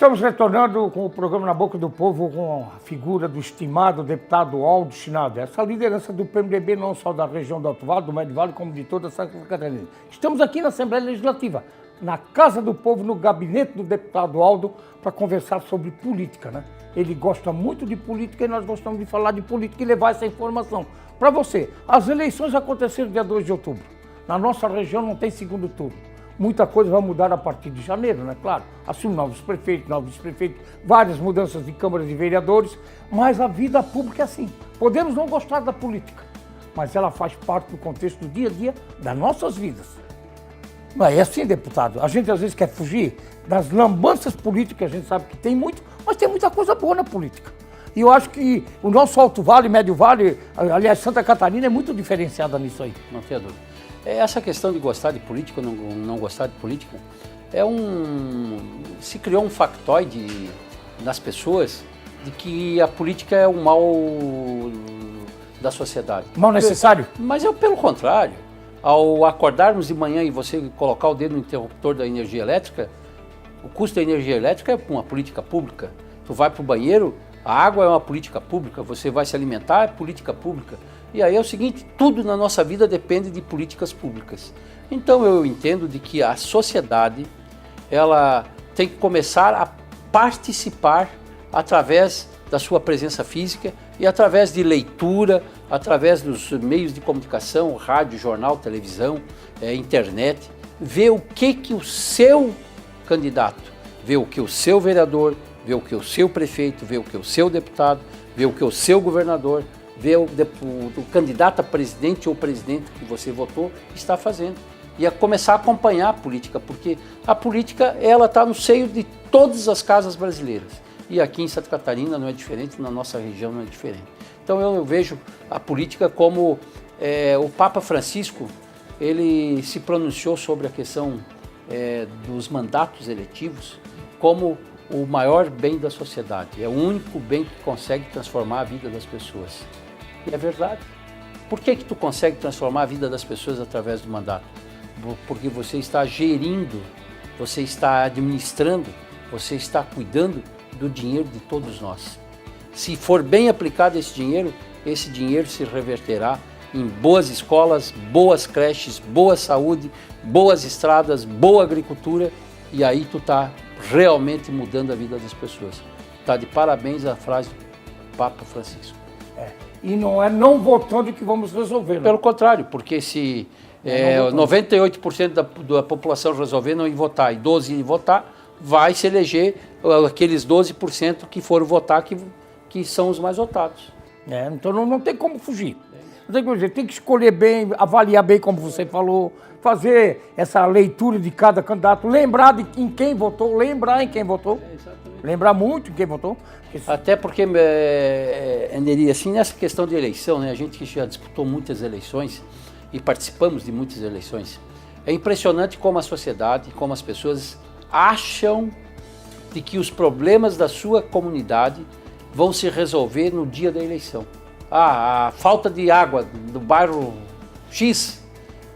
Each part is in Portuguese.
Estamos retornando com o programa Na Boca do Povo com a figura do estimado deputado Aldo Schneider, essa liderança do PMDB não só da região do Alto Vale, do Médio Vale, como de toda Santa Catarina. Estamos aqui na Assembleia Legislativa, na Casa do Povo, no gabinete do deputado Aldo, para conversar sobre política, né? Ele gosta muito de política e nós gostamos de falar de política e levar essa informação para você. As eleições aconteceram dia 2 de outubro. Na nossa região não tem segundo turno. Muita coisa vai mudar a partir de janeiro, né? Claro, assume novos prefeitos, novos vice-prefeitos, várias mudanças de câmaras de vereadores, mas a vida pública é assim. Podemos não gostar da política, mas ela faz parte do contexto do dia a dia das nossas vidas. Não é assim, deputado? A gente às vezes quer fugir das lambanças políticas, a gente sabe que tem muito, mas tem muita coisa boa na política. E eu acho que o nosso Alto Vale, Médio Vale, aliás, Santa Catarina é muito diferenciada nisso aí. Não tenha dúvida. Essa questão de gostar de política ou não gostar de política, se criou um factoide nas pessoas de que a política é o mal da sociedade. Mal necessário? Mas é pelo contrário. Ao acordarmos de manhã e você colocar o dedo no interruptor da energia elétrica, o custo da energia elétrica é uma política pública. Tu vai para o banheiro, a água é uma política pública, você vai se alimentar, é política pública. E aí é o seguinte, tudo na nossa vida depende de políticas públicas. Então eu entendo de que a sociedade, ela tem que começar a participar através da sua presença física e através de leitura, através dos meios de comunicação, rádio, jornal, televisão, internet, ver o que o seu candidato, ver o que o seu vereador, ver o que o seu prefeito, ver o que o seu deputado, ver o que o seu governador, ver o candidato a presidente ou presidente que você votou está fazendo. E a começar a acompanhar a política, porque a política ela está no seio de todas as casas brasileiras. E aqui em Santa Catarina não é diferente, na nossa região não é diferente. Então eu vejo a política como o Papa Francisco, ele se pronunciou sobre a questão dos mandatos eletivos como o maior bem da sociedade. É o único bem que consegue transformar a vida das pessoas. E é verdade. Por que tu consegue transformar a vida das pessoas através do mandato? Porque você está gerindo, você está administrando, você está cuidando do dinheiro de todos nós. Se for bem aplicado esse dinheiro se reverterá em boas escolas, boas creches, boa saúde, boas estradas, boa agricultura, e aí tu está realmente mudando a vida das pessoas. Está de parabéns a frase do Papa Francisco. E não é não votando que vamos resolver. Né? Pelo contrário, porque se 98% da população resolver não ir votar e 12% ir votar, vai se eleger aqueles 12% que foram votar que são os mais votados. Então não tem como fugir. Não tem como fugir. Tem que escolher bem, avaliar bem, como você falou, fazer essa leitura de cada candidato, lembrar em quem votou, lembrar muito em quem votou. Até porque, Nery, assim, nessa questão de eleição, né, a gente que já disputou muitas eleições e participamos de muitas eleições, é impressionante como a sociedade, como as pessoas acham de que os problemas da sua comunidade vão se resolver no dia da eleição. A falta de água do bairro X,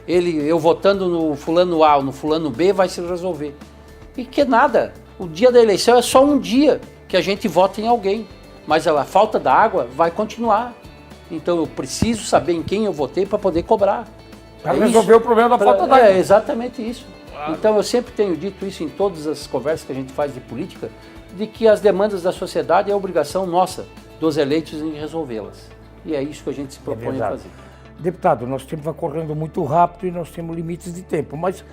eu votando no fulano A ou no fulano B vai se resolver. E que nada, o dia da eleição é só um dia que a gente vota em alguém, mas a falta da água vai continuar. Então eu preciso saber em quem eu votei para poder cobrar. Para resolver o problema da falta d'água. É exatamente isso. Claro. Então eu sempre tenho dito isso em todas as conversas que a gente faz de política, de que as demandas da sociedade é obrigação nossa, dos eleitos, em resolvê-las. E é isso que a gente se propõe a fazer. Deputado, nosso tempo vai correndo muito rápido e nós temos limites de tempo, mas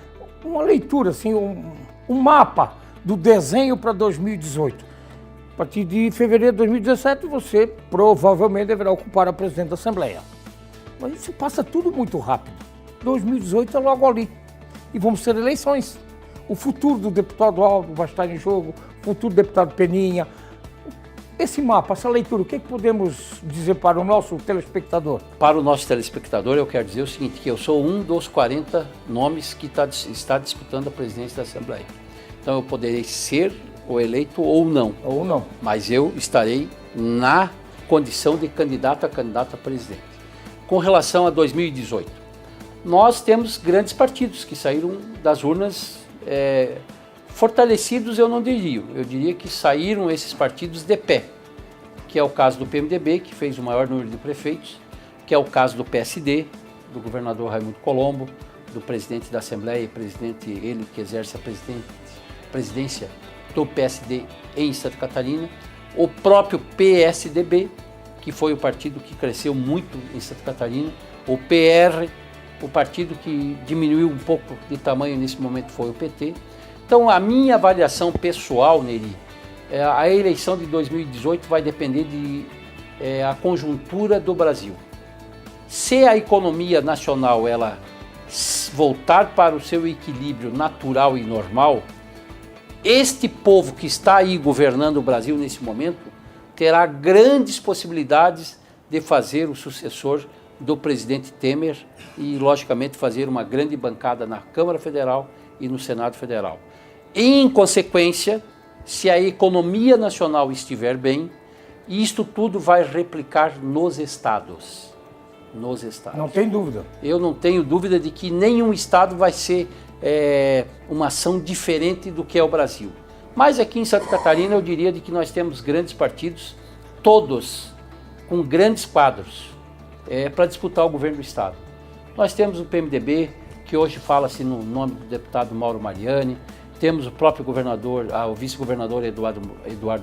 uma leitura, assim, um mapa do desenho para 2018. A partir de fevereiro de 2017, você provavelmente deverá ocupar a presidente da Assembleia. Mas isso passa tudo muito rápido. 2018 é logo ali. E vamos ter eleições. O futuro do deputado Aldo vai estar em jogo, o futuro do deputado Peninha. Esse mapa, essa leitura, o que podemos dizer para o nosso telespectador? Para o nosso telespectador, eu quero dizer o seguinte, que eu sou um dos 40 nomes que está disputando a presidência da Assembleia. Então eu poderei ser o eleito ou não. Ou não. Mas eu estarei na condição de candidato a presidente. Com relação a 2018, nós temos grandes partidos que saíram das urnas Fortalecidos eu não diria, eu diria que saíram esses partidos de pé, que é o caso do PMDB, que fez o maior número de prefeitos, que é o caso do PSD, do governador Raimundo Colombo, do presidente da Assembleia, presidente ele que exerce a presidência do PSD em Santa Catarina, o próprio PSDB, que foi o partido que cresceu muito em Santa Catarina, o PR, o partido que diminuiu um pouco de tamanho nesse momento foi o PT. Então a minha avaliação pessoal, Neri, a eleição de 2018 vai depender a conjuntura do Brasil. Se a economia nacional ela voltar para o seu equilíbrio natural e normal, este povo que está aí governando o Brasil nesse momento terá grandes possibilidades de fazer o sucessor do presidente Temer e, logicamente, fazer uma grande bancada na Câmara Federal e no Senado Federal. Em consequência, se a economia nacional estiver bem, isto tudo vai replicar nos estados. Nos estados. Não tem dúvida. Eu não tenho dúvida de que nenhum estado vai ser uma ação diferente do que é o Brasil. Mas aqui em Santa Catarina eu diria de que nós temos grandes partidos, todos com grandes quadros, para disputar o governo do estado. Nós temos o PMDB, que hoje fala-se no nome do deputado Mauro Mariani, temos o próprio governador, o vice-governador Eduardo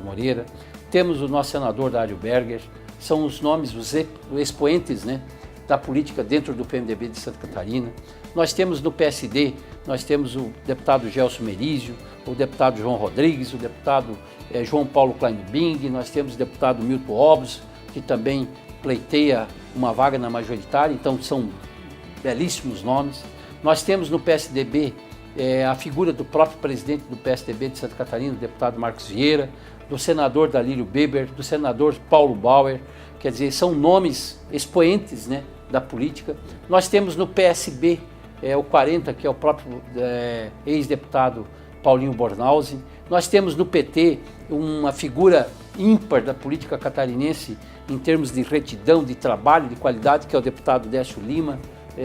Moreira, temos o nosso senador Dário Berger, são os nomes, os expoentes, né, da política dentro do PMDB de Santa Catarina. Nós temos no PSD, nós temos o deputado Gelson Merizio, o deputado João Rodrigues, o deputado João Paulo Kleinbing, nós temos o deputado Milton Obos, que também pleiteia uma vaga na majoritária, então são belíssimos nomes. Nós temos no PSDB a figura do próprio presidente do PSDB de Santa Catarina, o deputado Marcos Vieira, do senador Dalírio Beber, do senador Paulo Bauer, quer dizer, são nomes expoentes, né, da política. Nós temos no PSB o 40, que é o próprio ex-deputado Paulinho Bornhausen. Nós temos no PT uma figura ímpar da política catarinense em termos de retidão, de trabalho, de qualidade, que é o deputado Décio Lima,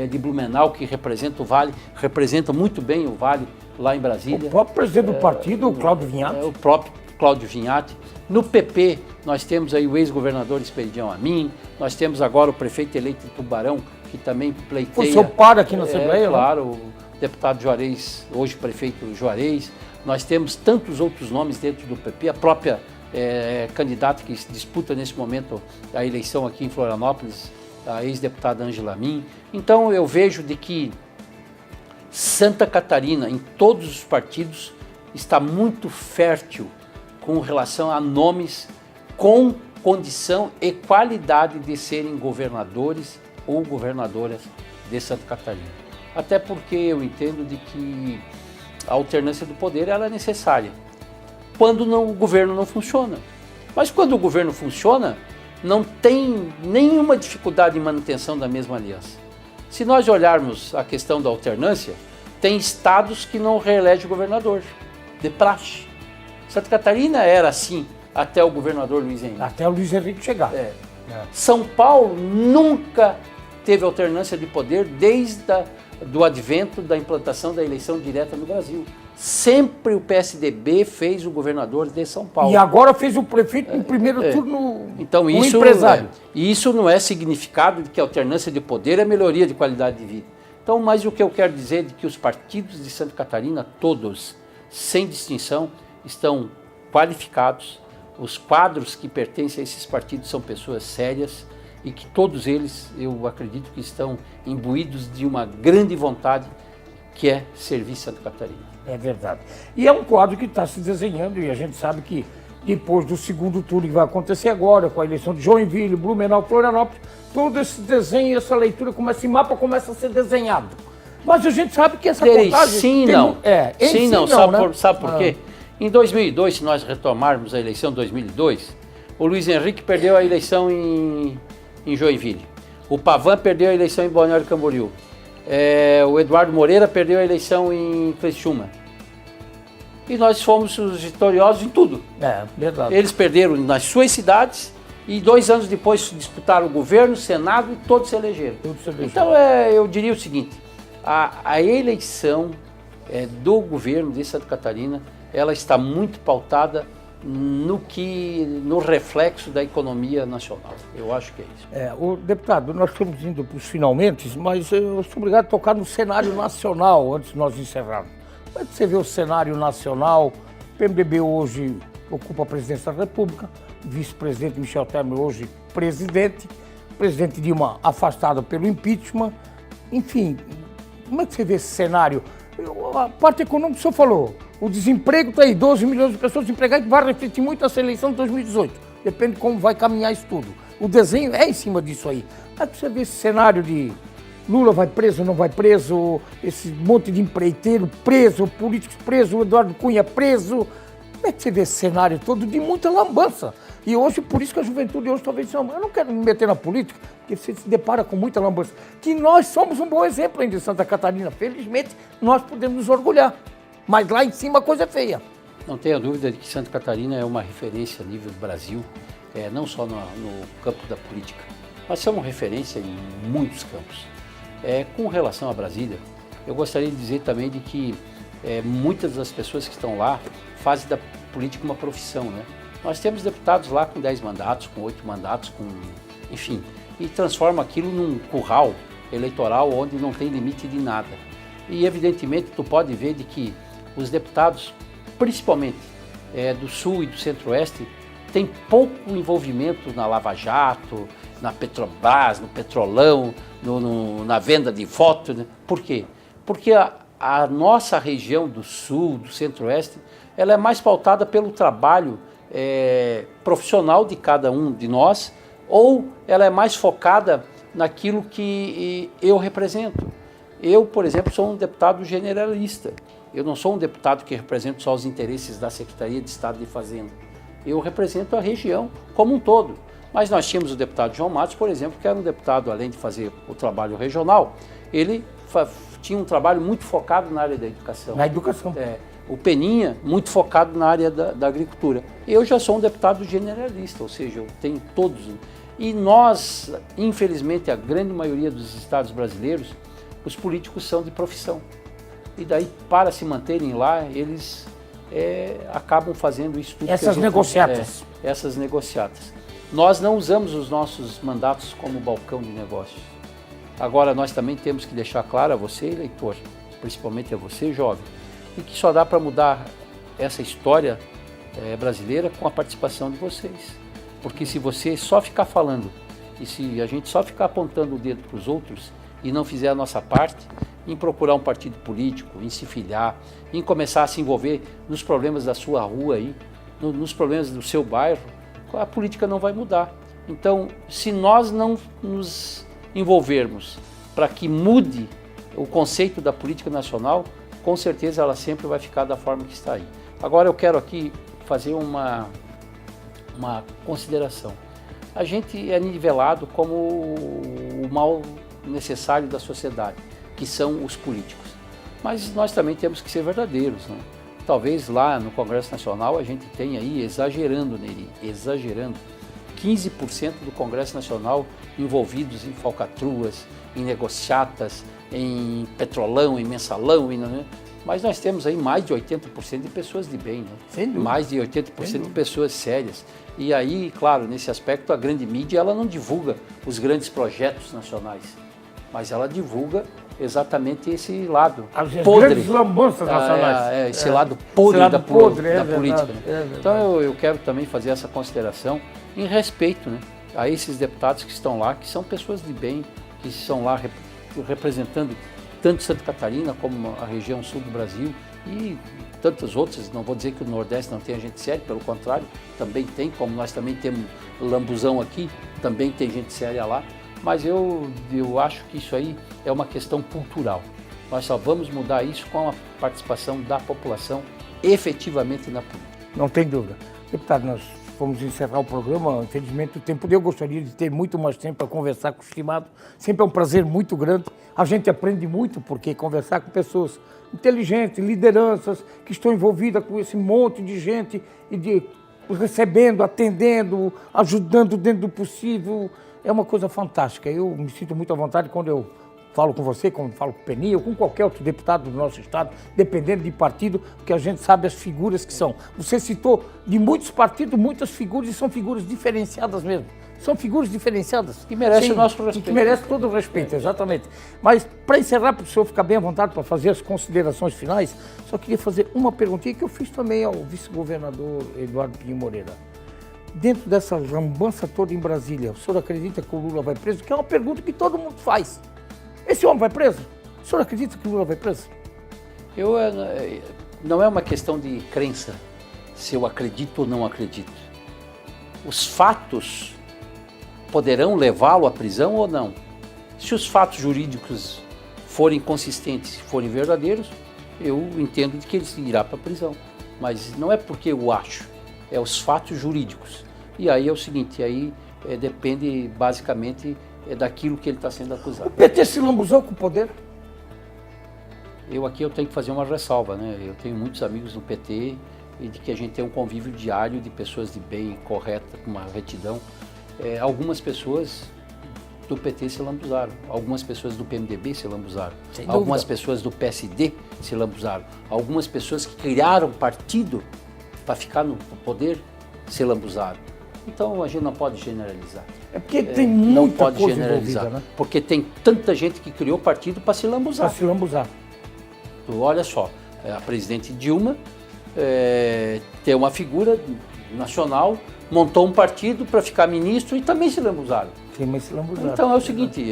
de Blumenau, que representa o Vale, representa muito bem o Vale lá em Brasília. O próprio presidente do partido, o Cláudio Vinhati. O próprio Cláudio Vinhati. No PP, nós temos aí o ex-governador Esperidião Amin, nós temos agora o prefeito eleito de Tubarão, que também pleiteia... Foi seu par aqui na Assembleia, claro, o deputado Juarez, hoje prefeito Juarez. Nós temos tantos outros nomes dentro do PP, a própria candidata que disputa nesse momento a eleição aqui em Florianópolis, a ex-deputada Ângela Min. Então eu vejo de que Santa Catarina, em todos os partidos, está muito fértil com relação a nomes com condição e qualidade de serem governadores ou governadoras de Santa Catarina. Até porque eu entendo de que a alternância do poder ela é necessária quando o governo não funciona. Mas quando o governo funciona, não tem nenhuma dificuldade em manutenção da mesma aliança. Se nós olharmos a questão da alternância, tem estados que não reelegem o governador, de praxe. Santa Catarina era assim até o governador Luiz Henrique. Até o Luiz Henrique chegar. São Paulo nunca teve alternância de poder desde do advento da implantação da eleição direta no Brasil. Sempre o PSDB fez o governador de São Paulo. E agora fez o prefeito no primeiro turno, então, o isso, empresário. Isso não é significado de que a alternância de poder é melhoria de qualidade de vida. Então, mas o que eu quero dizer é de que os partidos de Santa Catarina, todos, sem distinção, estão qualificados. Os quadros que pertencem a esses partidos são pessoas sérias e que todos eles, eu acredito que estão imbuídos de uma grande vontade que é servir Santa Catarina. É verdade. E é um quadro que está se desenhando e a gente sabe que depois do segundo turno que vai acontecer agora, com a eleição de Joinville, Blumenau, Florianópolis, todo esse desenho, essa leitura, esse mapa começa a ser desenhado. Mas a gente sabe que essa contagem... Sim, não. Sim, não. Sabe por quê? Ah. Em 2002, se nós retomarmos a eleição de 2002, o Luiz Henrique perdeu a eleição em Joinville. O Pavan perdeu a eleição em Balneário Camboriú. O Eduardo Moreira perdeu a eleição em Criciúma. E nós fomos os vitoriosos em tudo. Verdade. Eles perderam nas suas cidades e 2 anos depois disputaram o governo, o Senado e todos se elegeram. Então eu diria o seguinte, a eleição do governo de Santa Catarina ela está muito pautada no reflexo da economia nacional. Eu acho que é isso. O deputado, nós estamos indo para os finalmente, mas eu sou obrigado a tocar no cenário nacional antes de nós encerrarmos. Como é que você vê o cenário nacional? O PMDB hoje ocupa a presidência da República, o vice-presidente Michel Temer hoje presidente, o presidente Dilma afastado pelo impeachment. Enfim, como é que você vê esse cenário? A parte econômica, o senhor falou, o desemprego está aí, 12 milhões de pessoas desempregadas, que vai refletir muito essa eleição de 2018. Depende de como vai caminhar isso tudo. O desenho é em cima disso aí. Como é que você vê esse cenário de Lula vai preso, não vai preso, esse monte de empreiteiro preso, políticos presos, Eduardo Cunha preso? Como é que você vê esse cenário todo de muita lambança? E hoje, por isso que a juventude hoje talvez não, eu não quero me meter na política, porque você se depara com muita lambança. Que nós somos um bom exemplo ainda em Santa Catarina. Felizmente, nós podemos nos orgulhar. Mas lá em cima a coisa é feia. Não tenha dúvida de que Santa Catarina é uma referência a nível do Brasil, não só no campo da política, mas somos referência em muitos campos. Com relação a Brasília, eu gostaria de dizer também de que muitas das pessoas que estão lá fazem da política uma profissão, né? Nós temos deputados lá com 10 mandatos, com 8 mandatos, enfim, e transformam aquilo num curral eleitoral onde não tem limite de nada. E evidentemente tu pode ver de que os deputados, principalmente do Sul e do Centro-Oeste, têm pouco envolvimento na Lava Jato, na Petrobras, no Petrolão, na venda de voto, né? Por quê? Porque a nossa região do Sul, do Centro-Oeste, ela é mais pautada pelo trabalho profissional de cada um de nós, ou ela é mais focada naquilo que eu represento. Eu, por exemplo, sou um deputado generalista. Eu não sou um deputado que representa só os interesses da Secretaria de Estado de Fazenda. Eu represento a região como um todo. Mas nós tínhamos o deputado João Matos, por exemplo, que era um deputado, além de fazer o trabalho regional, ele tinha um trabalho muito focado na área da educação. Na educação. O Peninha, muito focado na área da agricultura. Eu já sou um deputado generalista, ou seja, eu tenho todos. E nós, infelizmente, a grande maioria dos estados brasileiros, os políticos são de profissão. E daí, para se manterem lá, eles acabam fazendo isso tudo. Essas negociatas. Essas negociatas. Nós não usamos os nossos mandatos como balcão de negócios. Agora, nós também temos que deixar claro a você, eleitor, principalmente a você, jovem, e que só dá para mudar essa história brasileira com a participação de vocês. Porque se você só ficar falando e se a gente só ficar apontando o dedo para os outros e não fizer a nossa parte, em procurar um partido político, em se filiar, em começar a se envolver nos problemas da sua rua aí, nos problemas do seu bairro, a política não vai mudar. Então, se nós não nos envolvermos para que mude o conceito da política nacional, com certeza ela sempre vai ficar da forma que está aí. Agora eu quero aqui fazer uma consideração. A gente é nivelado como o mal necessário da sociedade, que são os políticos. Mas nós também temos que ser verdadeiros, né? Talvez lá no Congresso Nacional a gente tenha aí, exagerando, 15% do Congresso Nacional envolvidos em falcatruas, em negociatas, em petrolão, em mensalão, mas nós temos aí mais de 80% de pessoas de bem, né? Sem dúvida. Mais de 80% de pessoas sérias. E aí, claro, nesse aspecto, a grande mídia ela não divulga os grandes projetos nacionais, mas ela divulga exatamente esse lado podre. Grandes lambanças nacionais. Esse lado podre da política. Né? Então eu quero também fazer essa consideração em respeito, né, a esses deputados que estão lá, que são pessoas de bem, que estão lá representando tanto Santa Catarina como a região sul do Brasil e tantas outras. Não vou dizer que o Nordeste não tenha gente séria, pelo contrário, também tem, como nós também temos Lambuzão aqui, também tem gente séria lá. Mas eu acho que isso aí é uma questão cultural. Nós só vamos mudar isso com a participação da população efetivamente na política. Não tem dúvida. Deputado, nós fomos encerrar o programa, infelizmente o tempo deu, eu gostaria de ter muito mais tempo para conversar com o estimado. Sempre é um prazer muito grande. A gente aprende muito, porque conversar com pessoas inteligentes, lideranças que estão envolvidas com esse monte de gente e recebendo, atendendo, ajudando dentro do possível. É uma coisa fantástica. Eu me sinto muito à vontade quando eu falo com você, como falo com o Peni, ou com qualquer outro deputado do nosso estado, dependendo de partido, porque a gente sabe as figuras que são. Você citou de muitos partidos, muitas figuras, e são figuras diferenciadas mesmo. São figuras diferenciadas. Que merecem o nosso respeito. Que merece todo o respeito, exatamente. Mas, para encerrar, para o senhor ficar bem à vontade para fazer as considerações finais, só queria fazer uma perguntinha que eu fiz também ao vice-governador Eduardo Pinho Moreira. Dentro dessa lambança toda em Brasília, o senhor acredita que o Lula vai preso? Que é uma pergunta que todo mundo faz. Esse homem vai preso? O senhor acredita que o Lula vai preso? Não é uma questão de crença, se eu acredito ou não acredito. Os fatos poderão levá-lo à prisão ou não. Se os fatos jurídicos forem consistentes, forem verdadeiros, eu entendo que ele irá para a prisão. Mas não é porque eu acho, é os fatos jurídicos. E aí é o seguinte, aí depende basicamente daquilo que ele está sendo acusado. O PT se lambuzou com o poder? Eu tenho que fazer uma ressalva, né? Eu tenho muitos amigos no PT e de que a gente tem um convívio diário de pessoas de bem, correta, com uma retidão. Algumas pessoas do PT se lambuzaram, algumas pessoas do PMDB se lambuzaram, algumas pessoas do PSD se lambuzaram, algumas pessoas que criaram partido para ficar no poder se lambuzaram. Então a gente não pode generalizar. É porque tem muita coisa generalizar, né? Porque tem tanta gente que criou partido para se lambuzar. Para se lambuzar. Olha só, a presidente Dilma tem uma figura nacional, montou um partido para ficar ministro e também se lambuzaram. Também se lambuzaram. Então é o seguinte,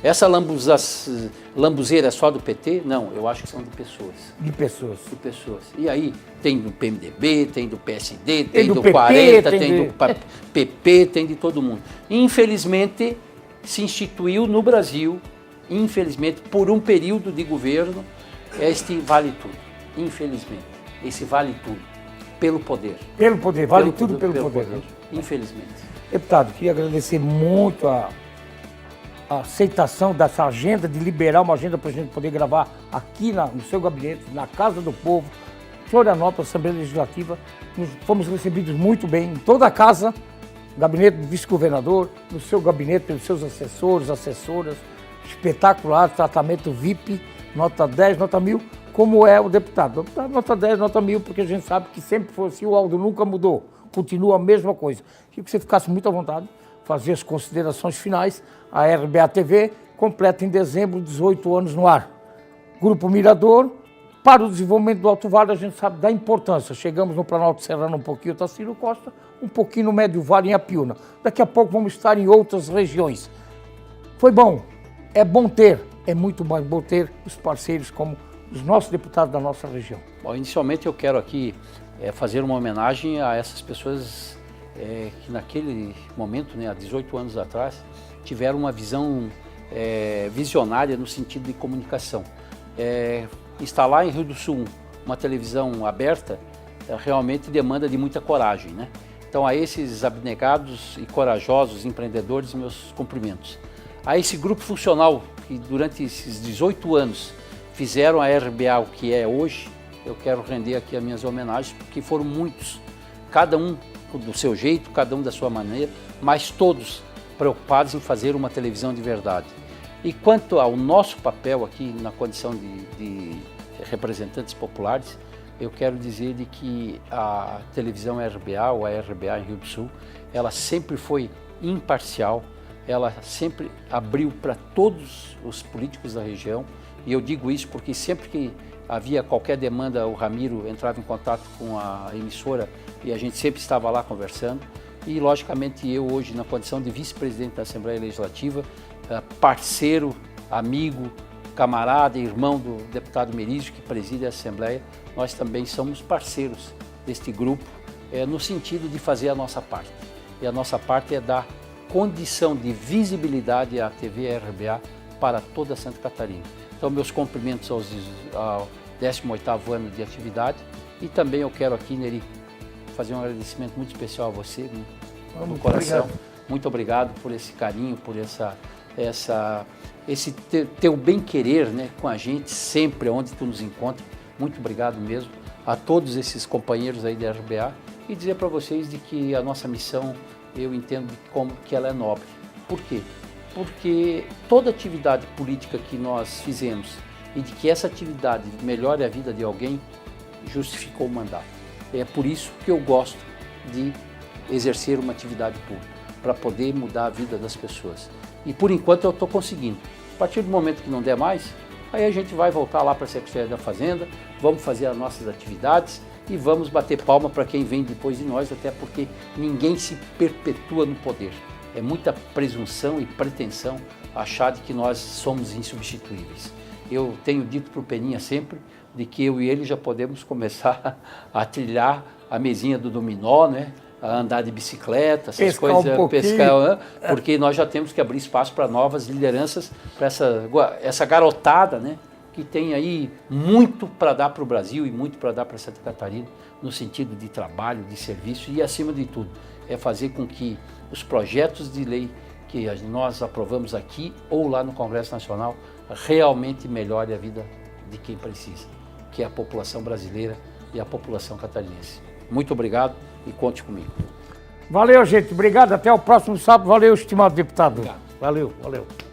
essa lambuzeira é só do PT? Não, eu acho que são de pessoas. De pessoas. De pessoas. E aí tem do PMDB, tem do PSD, tem do PP, 40, tem do PP, tem de todo mundo. Infelizmente, se instituiu no Brasil, infelizmente, por um período de governo, este vale tudo. Infelizmente, esse vale tudo. Pelo poder. Pelo poder, vale tudo pelo poder. Infelizmente. Deputado, queria agradecer muito a aceitação dessa agenda, de liberar uma agenda para a gente poder gravar aqui no seu gabinete, na Casa do Povo, Florianópolis, Assembleia Legislativa. Fomos recebidos muito bem em toda a casa, gabinete do vice-governador, no seu gabinete, pelos seus assessores, assessoras, espetacular, tratamento VIP, nota 10, nota 1000. Como é o deputado. O deputado nota 10, nota 1000, porque a gente sabe que sempre foi assim, o Aldo nunca mudou, continua a mesma coisa. Queria que você ficasse muito à vontade, fazer as considerações finais. A RBA TV completa em dezembro 18 anos no ar. Grupo Mirador, para o desenvolvimento do Alto Vale, a gente sabe da importância. Chegamos no Planalto Serrano um pouquinho, Tarsílio Costa, um pouquinho no Médio Vale, em Apiúna. Daqui a pouco vamos estar em outras regiões. Foi bom, é bom ter, é muito bom ter os parceiros como os nossos deputados da nossa região. Bom, inicialmente eu quero aqui fazer uma homenagem a essas pessoas que naquele momento, né, há 18 anos atrás, tiveram uma visão visionária no sentido de comunicação. Instalar em Rio do Sul uma televisão aberta realmente demanda de muita coragem, né? Então a esses abnegados e corajosos empreendedores, meus cumprimentos. A esse grupo funcional que durante esses 18 anos fizeram a RBA o que é hoje, eu quero render aqui as minhas homenagens, porque foram muitos, cada um do seu jeito, cada um da sua maneira, mas todos preocupados em fazer uma televisão de verdade. E quanto ao nosso papel aqui na condição de representantes populares, eu quero dizer de que a televisão RBA, ou a RBA em Rio do Sul, ela sempre foi imparcial, ela sempre abriu para todos os políticos da região. E eu digo isso porque sempre que havia qualquer demanda, o Ramiro entrava em contato com a emissora e a gente sempre estava lá conversando. E, logicamente, eu hoje, na condição de vice-presidente da Assembleia Legislativa, parceiro, amigo, camarada, irmão do deputado Merizio, que preside a Assembleia, nós também somos parceiros deste grupo, no sentido de fazer a nossa parte. E a nossa parte é dar condição de visibilidade à TV RBA para toda Santa Catarina. Então, meus cumprimentos ao 18º ano de atividade e também eu quero aqui, Neri, fazer um agradecimento muito especial a você, do coração. Obrigado. Muito obrigado por esse carinho, por esse teu bem-querer, né, com a gente, sempre onde tu nos encontra. Muito obrigado mesmo a todos esses companheiros aí da RBA e dizer para vocês de que a nossa missão, eu entendo como que ela é nobre. Por quê? porque toda atividade política que nós fizemos e de que essa atividade melhore a vida de alguém, justificou o mandato. É por isso que eu gosto de exercer uma atividade pública, para poder mudar a vida das pessoas. E por enquanto eu estou conseguindo. A partir do momento que não der mais, aí a gente vai voltar lá para a Secretaria da Fazenda, vamos fazer as nossas atividades e vamos bater palma para quem vem depois de nós, até porque ninguém se perpetua no poder. É muita presunção e pretensão achar de que nós somos insubstituíveis. Eu tenho dito para o Peninha sempre de que eu e ele já podemos começar a trilhar a mesinha do dominó, né? A andar de bicicleta, essas pescar coisas, pescar, porque nós já temos que abrir espaço para novas lideranças, para essa garotada, né? Que tem aí muito para dar para o Brasil e muito para dar para Santa Catarina, no sentido de trabalho, de serviço e, acima de tudo, é fazer com que os projetos de lei que nós aprovamos aqui ou lá no Congresso Nacional realmente melhore a vida de quem precisa, que é a população brasileira e a população catarinense. Muito obrigado e conte comigo. Valeu, gente. Obrigado. Até o próximo sábado. Valeu, estimado deputado. Obrigado. Valeu, valeu.